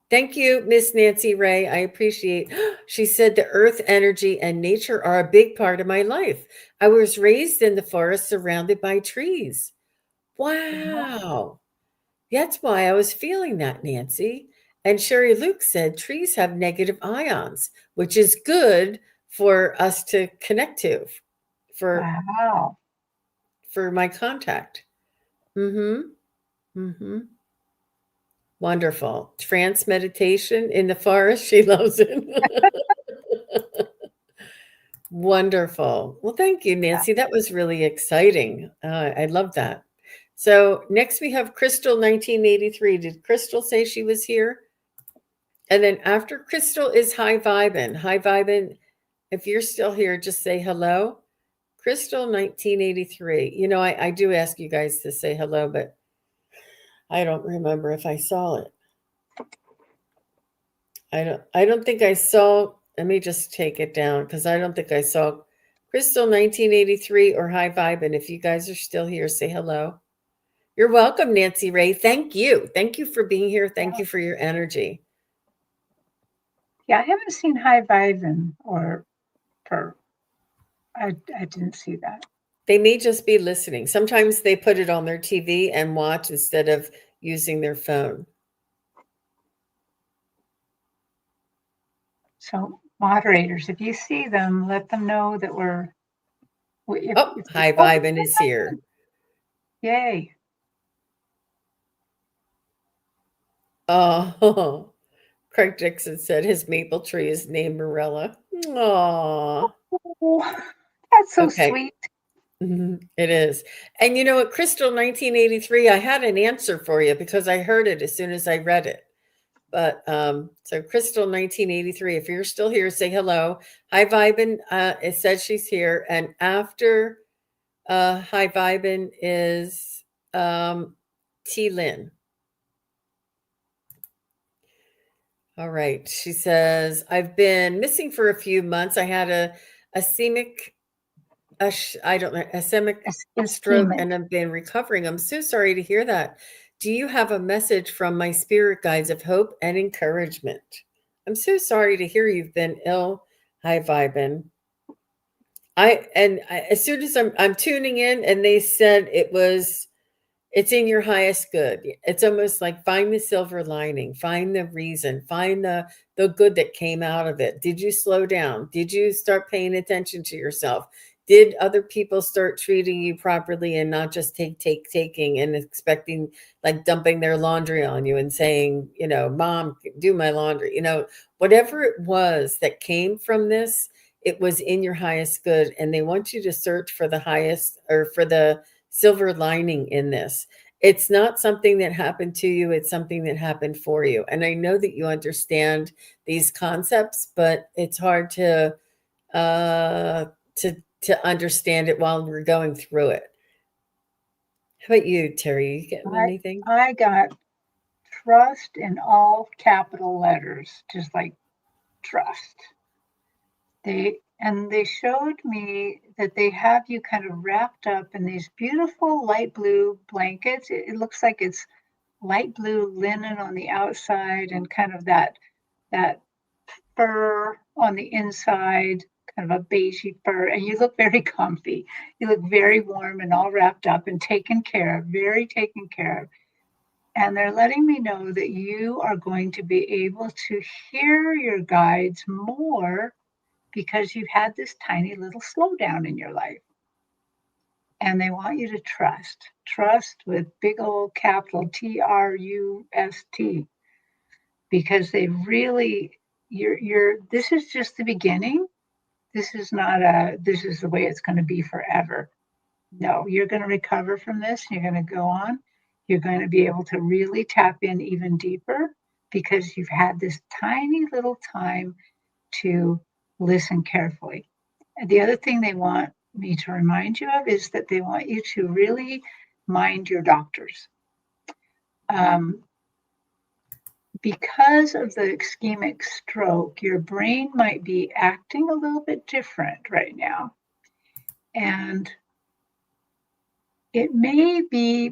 Thank you, Miss Nancy Ray. I appreciate. She said the earth energy and nature are a big part of my life. I was raised in the forest surrounded by trees. Wow. That's why I was feeling that, Nancy. And Sherry Luke said trees have negative ions, which is good for us to connect to for Wow. for my contact. Mm-hmm. Mm-hmm. Wonderful. Trance meditation in the forest. She loves it. Wonderful. Well, thank you, Nancy. That was really exciting. I love that. So next we have Crystal 1983. Did Crystal say she was here? And then after Crystal is High Vibin. High Vibin, if you're still here, just say hello. Crystal 1983. I do ask you guys to say hello, but I don't remember if I saw it. I don't think I saw. Let me just take it down because I don't think I saw Crystal 1983 or High Vibin. If you guys are still here, say hello. You're welcome, Nancy Ray. Thank you. Thank you for being here. Thank you for your energy. Yeah, I haven't seen High Vibin or per. I didn't see that. They may just be listening. Sometimes they put it on their TV and watch instead of using their phone. So moderators, if you see them, let them know that Oh, High Vibin is here. Yay. Oh, Craig Dixon said his maple tree is named Morella. Aw. Oh, that's so Okay. sweet. It is. And you know what, Crystal 1983, I had an answer for you because I heard it as soon as I read it. But so Crystal 1983, if you're still here, say hello. Hi Vibin, it says she's here. And after Hi Vibin is T Lynn. All right. She says, I've been missing for a few months. I had a semic, I don't know, a semic stroke Ischemic. and I've been recovering. I'm so sorry to hear that. Do you have a message from my spirit guides of hope and encouragement? I'm so sorry to hear you've been ill. Hi, Vibin. As soon as I'm tuning in and they said it's in your highest good. It's almost like find the silver lining, find the reason, find the good that came out of it. Did you slow down? Did you start paying attention to yourself? Did other people start treating you properly and not just taking and expecting, like dumping their laundry on you and saying, mom, do my laundry, whatever it was that came from this, it was in your highest good. And they want you to search for the highest or for the silver lining in this. It's not something that happened to you, it's something that happened for you. And I know that you understand these concepts, but it's hard uh to understand it while we're going through it. How about you, Terry? You getting I anything? I got trust in all capital letters, just like trust. They showed me that they have you kind of wrapped up in these beautiful light blue blankets. It looks like it's light blue linen on the outside and kind of that fur on the inside, kind of a beigey fur, and you look very comfy. You look very warm and all wrapped up and taken care of, very taken care of. And they're letting me know that you are going to be able to hear your guides more because you've had this tiny little slowdown in your life. And they want you to trust with big old capital TRUST, because they really, this is just the beginning. This is not this is the way it's going to be forever. No, you're going to recover from this. You're going to go on. You're going to be able to really tap in even deeper because you've had this tiny little time to listen carefully. And the other thing they want me to remind you of is that they want you to really mind your doctors. Um, because of the ischemic stroke, your brain might be acting a little bit different right now. And it may be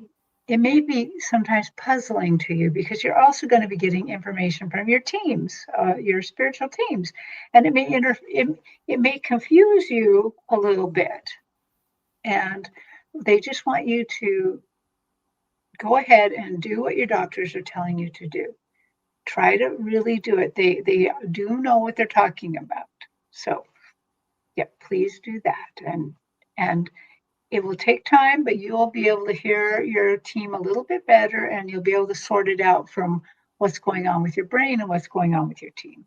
sometimes puzzling to you because you're also going to be getting information from your teams, your spiritual teams, and it may confuse you a little bit. And they just want you to go ahead and do what your doctors are telling you to do. Try to really do it. They do know what they're talking about. So, yeah, please do that. And it will take time, but you'll be able to hear your team a little bit better and you'll be able to sort it out from what's going on with your brain and what's going on with your team.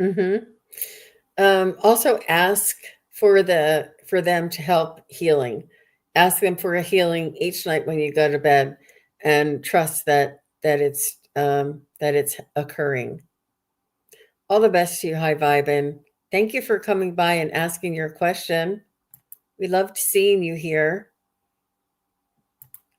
Mm-hmm. Also ask for them to help healing. Ask them for a healing each night when you go to bed, and trust that it's occurring. All the best to you, High Vibe, and thank you for coming by and asking your question. We loved seeing you here.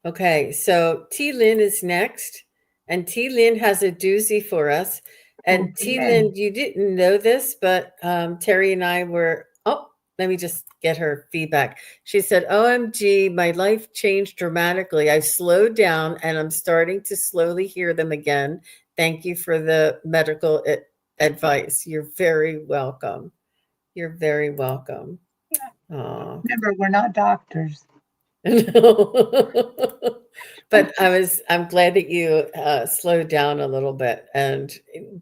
Okay, so T Lynn is next, and T Lynn has a doozy for us. And T Okay. Lynn, you didn't know this, but Terry and I were. Oh, let me just get her feedback. She said, "OMG, my life changed dramatically. I slowed down, and I'm starting to slowly hear them again. Thank you for the medical advice. You're very welcome. You're very welcome." Yeah. Aw. Remember, we're not doctors. No. But I'm glad that you slowed down a little bit. And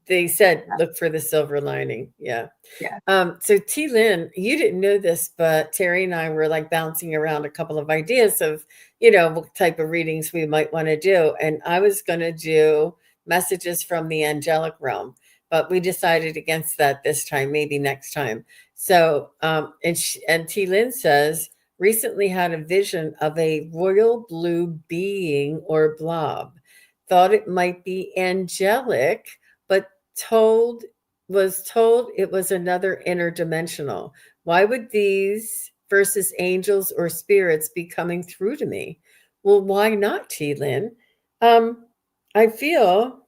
they said, look for the silver lining. Yeah. Yeah. So T Lynn, you didn't know this, but Terry and I were like bouncing around a couple of ideas of, what type of readings we might want to do. And I was going to do messages from the angelic realm, but we decided against that this time, maybe next time. So, and T Lynn says, recently had a vision of a royal blue being or blob. Thought it might be angelic, but was told it was another interdimensional. Why would these versus angels or spirits be coming through to me? Well, why not, T Lynn? I feel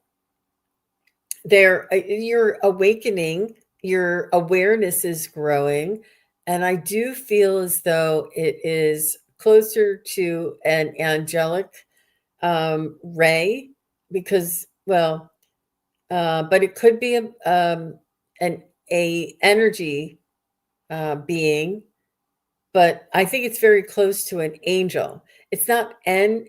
you're awakening, your awareness is growing, and I do feel as though it is closer to an angelic ray, because, well, but it could be an a energy being, but I think it's very close to an angel. It's not an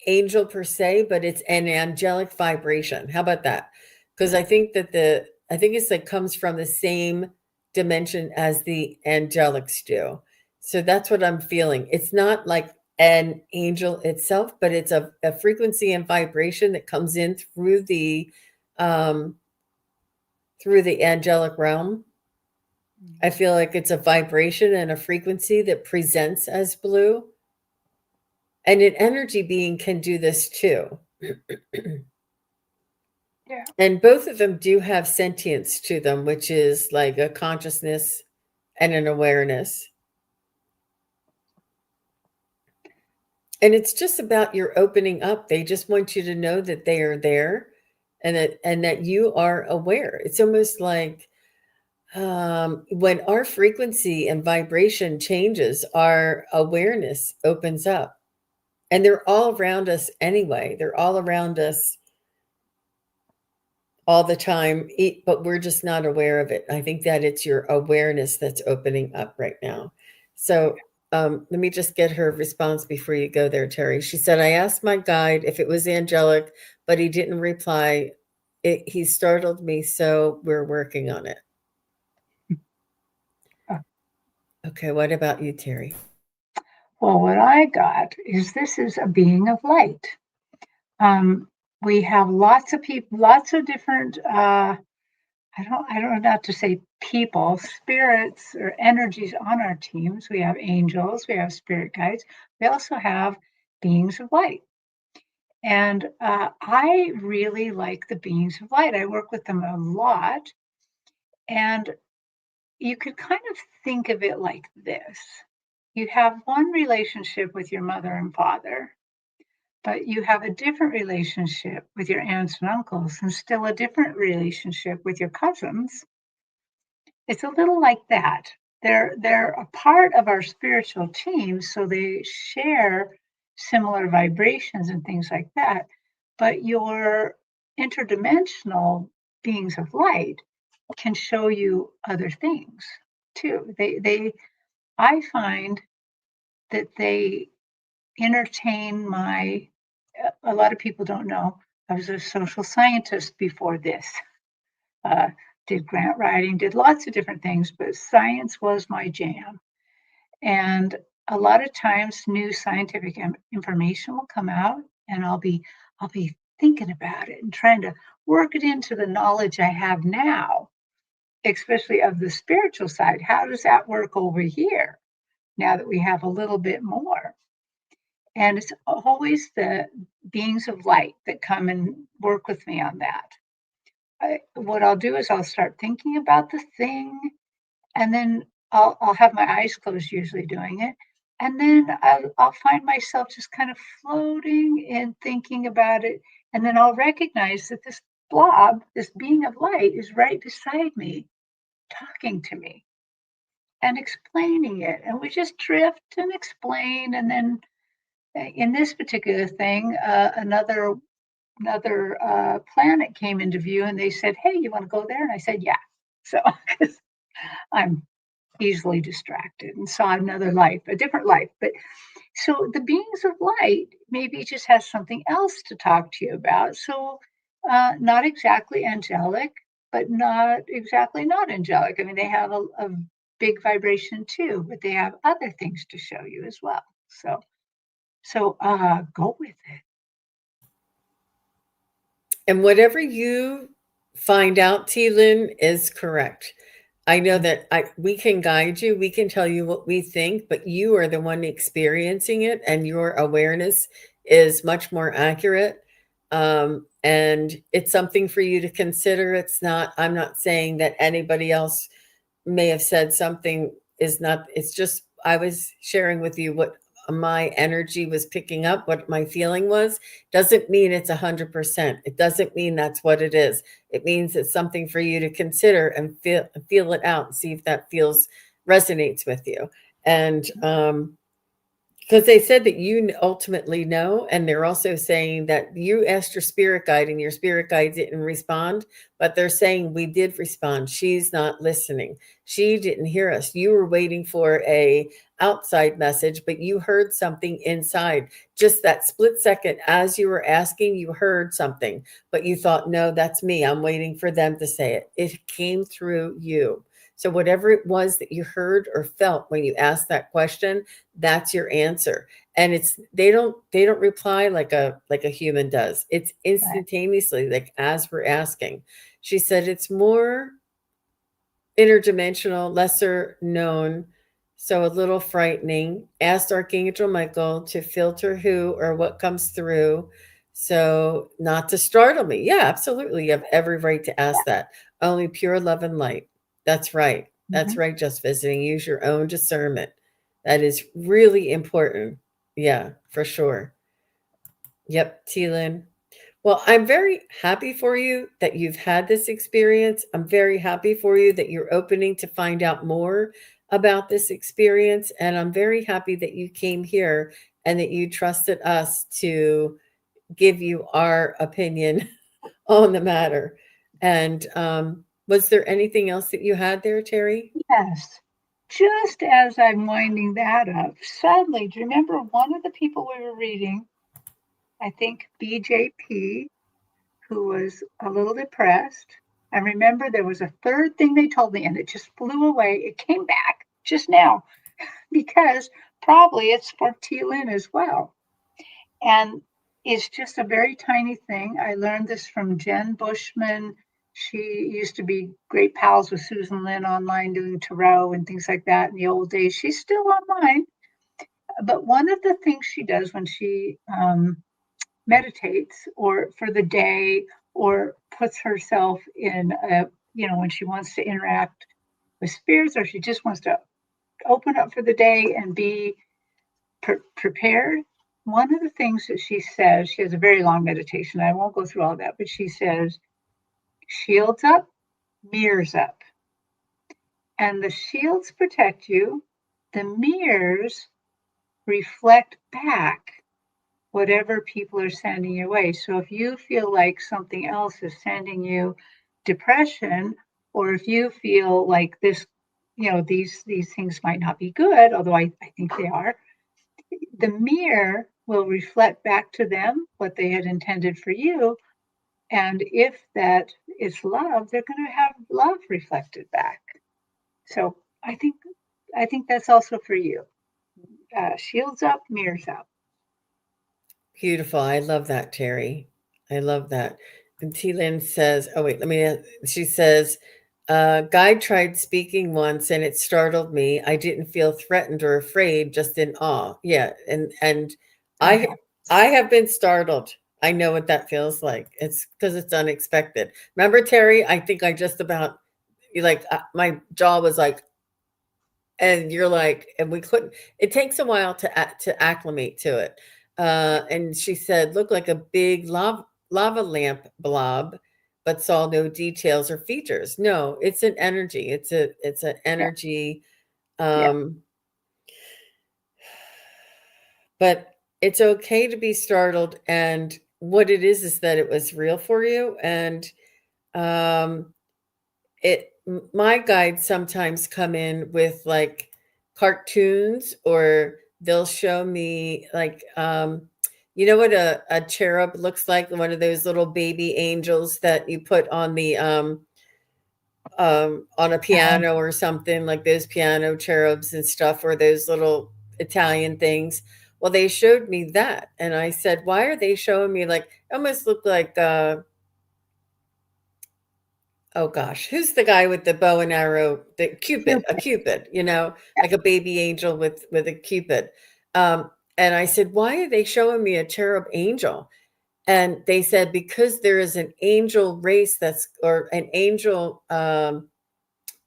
angel per se, but it's an angelic vibration. How about that? Because I think it's like comes from the same dimension as the angelics do. So that's what I'm feeling. It's not like an angel itself, but it's a frequency and vibration that comes in um, through the angelic realm. I feel like it's a vibration and a frequency that presents as blue. And an energy being can do this too. Yeah. And both of them do have sentience to them, which is like a consciousness and an awareness. And it's just about your opening up. They just want you to know that they are there, and that you are aware. It's almost like when our frequency and vibration changes, our awareness opens up. And they're all around us anyway. They're all around us all the time, but we're just not aware of it. I think that it's your awareness that's opening up right now. So let me just get her response before you go there, Terry. She said, I asked my guide if it was angelic, but he didn't reply. He startled me, so we're working on it. Okay, what about you, Terry? Well, what I got is this is a being of light. We have lots of people, lots of different. I don't know how to say people, spirits or energies on our teams. We have angels, we have spirit guides. We also have beings of light. And I really like the beings of light. I work with them a lot. And you could kind of think of it like this: you have one relationship with your mother and father, but you have a different relationship with your aunts and uncles, and still a different relationship with your cousins. It's a little like that. They're a part of our spiritual team, so they share similar vibrations and things like that. But your interdimensional beings of light can show you other things too. They I find that they entertain my a lot of people don't know I was a social scientist before this. Uh, did grant writing, did lots of different things, but science was my jam. And a lot of times, new scientific information will come out, and I'll be thinking about it and trying to work it into the knowledge I have now, especially of the spiritual side. How does that work over here now that we have a little bit more? And it's always the beings of light that come and work with me on that. What I'll do is I'll start thinking about the thing, and then I'll have my eyes closed, usually doing it, and then I'll find myself just kind of floating and thinking about it, and then I'll recognize that this blob, this being of light, is right beside me, talking to me and explaining it, and we just drift and explain, and then in this particular thing, another planet came into view, and they said, "Hey, you want to go there?" And I said, "Yeah." So, because I'm easily distracted, and saw another life, a different life. But so the beings of light maybe just has something else to talk to you about. So, not exactly angelic, but not exactly not angelic. I mean, they have a big vibration too, but they have other things to show you as well. So go with it. And whatever you find out, T. Lynn, is correct. I know that we can guide you, we can tell you what we think, but you are the one experiencing it, and your awareness is much more accurate. And it's something for you to consider. I'm not saying that anybody else may have said something is not, it's just, I was sharing with you what my energy was picking up, what my feeling was, doesn't mean it's 100%. It doesn't mean that's what it is. It means it's something for you to consider and feel it out and see if that feels resonates with you. And because they said that you ultimately know, and they're also saying that you asked your spirit guide and your spirit guide didn't respond, but they're saying we did respond. She's not listening. She didn't hear us. You were waiting for a outside message, but you heard something inside. Just that split second as you were asking, you heard something, but you thought, no, that's me. I'm waiting for them to say it. It came through you. So whatever it was that you heard or felt when you asked that question, that's your answer. And it's they don't reply like a human does. It's Right. instantaneously, like as we're asking. She said it's more interdimensional, lesser known, so a little frightening. Asked Archangel Michael to filter who or what comes through, so not to startle me. Yeah, absolutely. You have every right to ask that. Only pure love and light. That's right. That's Mhm. right. Just visiting. Use your own discernment. That is really important. Yeah, for sure. Yep, Tealin. Well, I'm very happy for you that you've had this experience. I'm very happy for you that you're opening to find out more about this experience. And I'm very happy that you came here and that you trusted us to give you our opinion on the matter. And was there anything else that you had there, Terry? Yes. Just as I'm winding that up, suddenly, do you remember one of the people we were reading? I think BJP, who was a little depressed. And remember, there was a third thing they told me, and it just flew away. It came back just now because probably it's for T-Lin as well. And it's just a very tiny thing. I learned this from Jen Bushman. She used to be great pals with Susan Lynn online doing tarot and things like that in the old days. She's still online. But one of the things she does when she meditates or for the day or puts herself in a, when she wants to interact with spirits or she just wants to open up for the day and be prepared. One of the things that she says, she has a very long meditation. I won't go through all that, but she says, shields up, mirrors up. And the shields protect you, the mirrors reflect back whatever people are sending your way. So if you feel like something else is sending you depression, or if you feel like this, these things might not be good, although I think they are, the mirror will reflect back to them what they had intended for you. And if that is love, they're going to have love reflected back. So I think that's also for you. Shields up, mirrors up. Beautiful. I love that, Terry. I love that. And T Lynn says, oh, wait, let me, she says, Guy tried speaking once and it startled me. I didn't feel threatened or afraid, just in awe. Yeah. And I, Uh-huh. I have been startled. I know what that feels like. It's because it's unexpected. Remember, Terry, I think I just about, like, my jaw was like, and you're like, and we couldn't, it takes a while to acclimate to it. And she said, looked like a big lava lamp blob, but saw no details or features. No, it's an energy. It's an Yeah, energy. yeah, um but it's okay to be startled, and what it is that it was real for you. And um it my guides sometimes come in with like cartoons, or they'll show me like you know what a cherub looks like, one of those little baby angels that you put on a uh, piano or something, like those piano cherubs and stuff, or those little Italian things. Well, they showed me that, and I said, why are they showing me, like, almost look like oh gosh, who's the guy with the bow and arrow? The Cupid, a Cupid. Cupid, Yeah, like a baby angel with a Cupid. And I said, why are they showing me a cherub angel? And they said, because there is an angel race that's, or an angel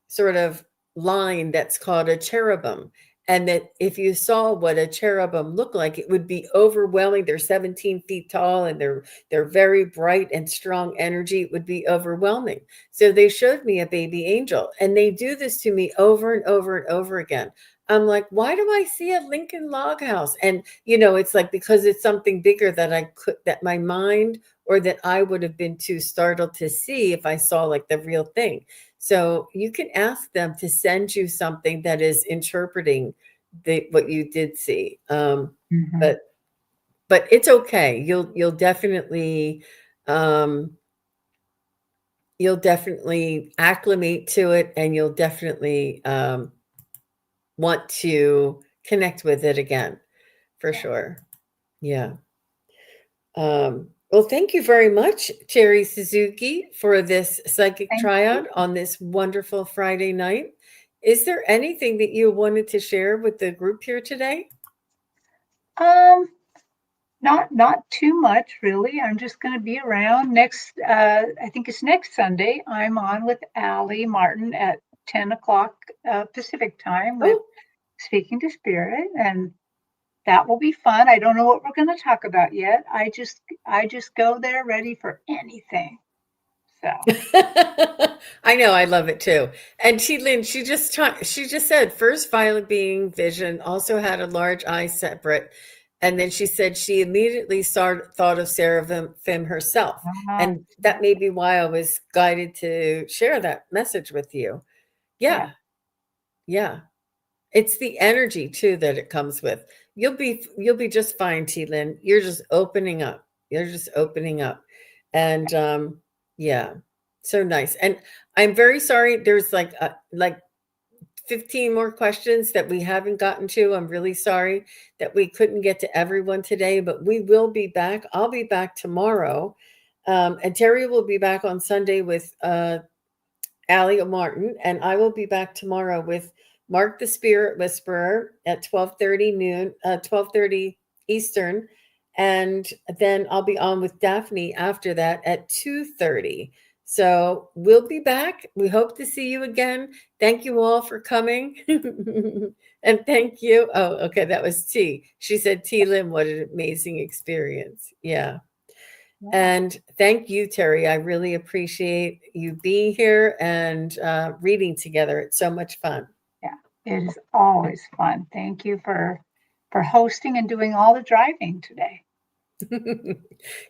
sort of line that's called a cherubim. and that if you saw what a cherubim looked like, it would be overwhelming. They're 17 feet tall, and they're very bright and strong energy. It would be overwhelming. So they showed me a baby angel, and they do this to me over and over and over again. I'm like, why do I see a Lincoln log house? And it's like, because it's something bigger that my mind, or that I would have been too startled to see if I saw like the real thing. So you can ask them to send you something that is interpreting what you did see. Mhm. But it's okay. You'll definitely um, acclimate to it, and you'll definitely want to connect with it again, for Yeah. sure. Yeah. Well, thank you very much, Terri Suzuki, for this psychic Thank you. triad on this wonderful Friday night. Is there anything that you wanted to share with the group here today? Um, not too much really. I'm just going to be around next. I think it's next Sunday. I'm on with Allie Martin at 10 o'clock Pacific time with Oh, Speaking to Spirit, and that will be fun. I don't know what we're going to talk about yet. I just go there ready for anything. So I know, I love it too. And Lynn, she just said first violet being vision, also had a large eye separate. And then she said she immediately thought of Seraphim herself. ah, And that may be why I was guided to share that message with you. yeah, Yeah, yeah. It's the energy too that it comes with. You'll be just fine, T Lynn. You're just opening up. You're just opening up. And yeah. So nice. And I'm very sorry there's like 15 more questions that we haven't gotten to. I'm really sorry that we couldn't get to everyone today, but we will be back. I'll be back tomorrow. And Terry will be back on Sunday with Allie Martin, and I will be back tomorrow with Mark the Spirit Whisperer at 12:30 Eastern, and then I'll be on with Daphne after that at 2:30. So we'll be back. We hope to see you again. Thank you all for coming. And thank you. Oh, okay, that was T. She said, T Lim, what an amazing experience. Yeah. yeah, And thank you, Terry. I really appreciate you being here and reading together. It's so much fun. yeah. It is always fun. Thank you for hosting and doing all the driving today.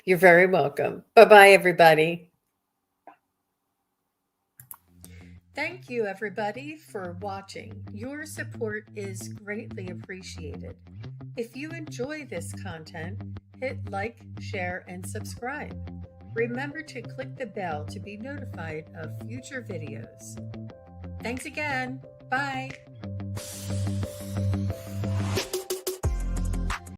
You're very welcome. Bye bye, everybody. Thank you, everybody, for watching. Your support is greatly appreciated. If you enjoy this content, hit like, share, and subscribe. Remember to click the bell to be notified of future videos. Thanks again. Bye.